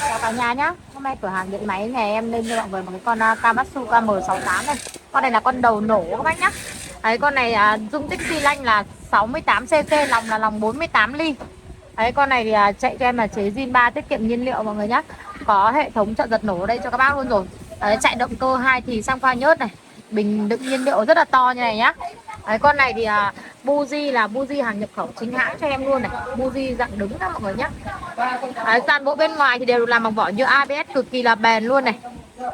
Chào cả nhà nhá. Hôm nay cửa hàng điện máy nhà em lên cho mọi người một cái con Kamatsu KM68 này. Con này là con đầu nổ các bác nhá. Đấy, con này dung tích xi lanh là 68 cc, lòng là lòng 48 ly. Đấy, con này thì chạy cho em là chế zin 3, tiết kiệm nhiên liệu mọi người nhá. Có hệ thống trợ giật nổ ở đây cho các bác luôn rồi. Đấy, chạy động cơ 2 thì xăng pha nhớt này. Bình đựng nhiên liệu rất là to như này nhá. Đấy, con này thì buji là buji hàng nhập khẩu chính hãng cho em luôn này. Buji dạng đứng đó mọi người nhá. Đấy, toàn bộ bên ngoài thì đều được làm bằng vỏ nhựa ABS cực kỳ là bền luôn này.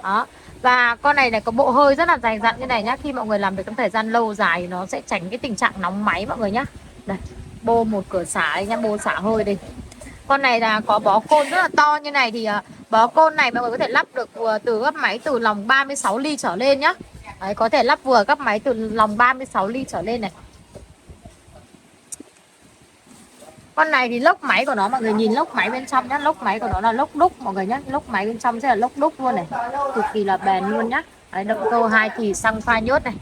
Đó. Và con này có bộ hơi rất là dày dặn như này nhá. Khi mọi người làm việc trong thời gian lâu dài nó sẽ tránh cái tình trạng nóng máy mọi người nhá. Đây, bô một cửa xả đây nhá, bô xả hơi đây. Con này là có bó côn rất là to như này thì bó côn này mọi người có thể lắp được từ gấp máy từ lòng 36 ly trở lên nhá. Đấy, có thể lắp vừa gấp máy từ lòng 36 ly trở lên này. Con này thì lốc máy của nó mọi người nhìn lốc máy bên trong nhá, lốc máy của nó là lốc đúc mọi người nhá, lốc máy bên trong sẽ là lốc đúc luôn này, cực kỳ là bền luôn nhá. Đấy, động cơ 2 thì xăng pha nhớt này.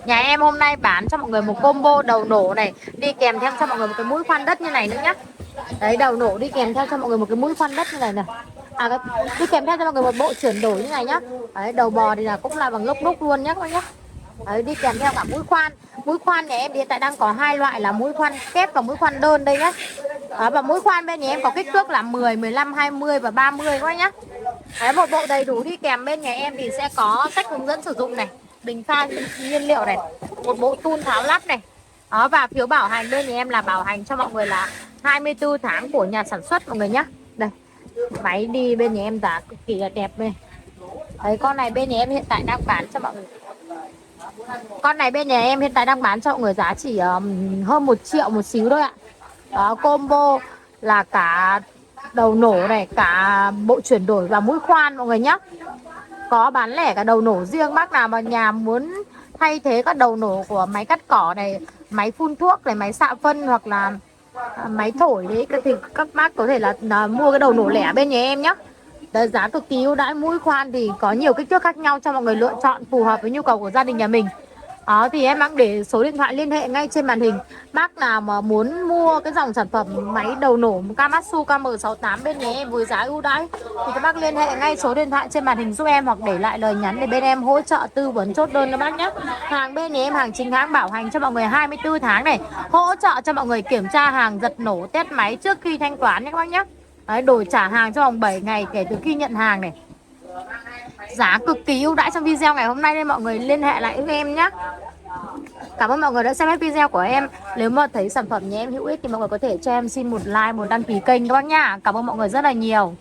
Nhà em hôm nay bán cho mọi người một combo đầu nổ này, đi kèm theo cho mọi người một cái mũi khoan đất như này nữa nhá. Đấy, đầu nổ đi kèm theo cho mọi người một cái mũi khoan đất như này này. Đi kèm theo cho mọi người một bộ chuyển đổi như này nhá. Đấy, đầu bò thì là cũng là bằng lốc đúc luôn nhá các bác nhá. Đấy, đi kèm theo cả mũi khoan. Mũi khoan nhà em hiện tại đang có hai loại là mũi khoan kép và mũi khoan đơn đây nhá. Và mũi khoan bên nhà em có kích thước là 10, 15, 20 và 30 các bác nhá. Đấy, một bộ đầy đủ đi kèm bên nhà em thì sẽ có sách hướng dẫn sử dụng này, bình pha nhiên liệu này, một bộ tool tháo lắp này. Đó, và phiếu bảo hành bên nhà em là bảo hành cho mọi người là 24 tháng của nhà sản xuất mọi người nhá. Đây, máy đi bên nhà em giá cực kỳ là đẹp này. Đấy, con này bên nhà em hiện tại đang bán cho mọi người. Con này bên nhà em hiện tại đang bán cho mọi người giá chỉ hơn 1 triệu một xíu thôi ạ. Đó, combo là cả đầu nổ này, cả bộ chuyển đổi và mũi khoan mọi người nhé. Có bán lẻ cả đầu nổ riêng, bác nào mà nhà muốn thay thế các đầu nổ của máy cắt cỏ này, máy phun thuốc này, máy xạ phân hoặc là máy thổi đấy thì các bác có thể là mua cái đầu nổ lẻ bên nhà em nhé. Đấy, giá cực kỳ ưu đãi. Mũi khoan thì có nhiều kích thước khác nhau cho mọi người lựa chọn phù hợp với nhu cầu của gia đình nhà mình. Đó, thì em đang để số điện thoại liên hệ ngay trên màn hình. Bác nào mà muốn mua cái dòng sản phẩm máy đầu nổ Kamatsu KM68 bên nhà em với giá ưu đãi thì các bác liên hệ ngay số điện thoại trên màn hình giúp em hoặc để lại lời nhắn để bên em hỗ trợ tư vấn chốt đơn cho bác nhé. Hàng bên nhà em hàng chính hãng bảo hành cho mọi người 24 tháng này, hỗ trợ cho mọi người kiểm tra hàng, giật nổ, test máy trước khi thanh toán nhé các bác nhé. Đấy, đổi trả hàng trong vòng 7 ngày kể từ khi nhận hàng này. Giá cực kỳ ưu đãi trong video ngày hôm nay nên mọi người liên hệ lại với em nhé. Cảm ơn mọi người đã xem hết video của em. Nếu mà thấy sản phẩm nhà em hữu ích thì mọi người có thể cho em xin một like, một đăng ký kênh các bác nhá. Cảm ơn mọi người rất là nhiều.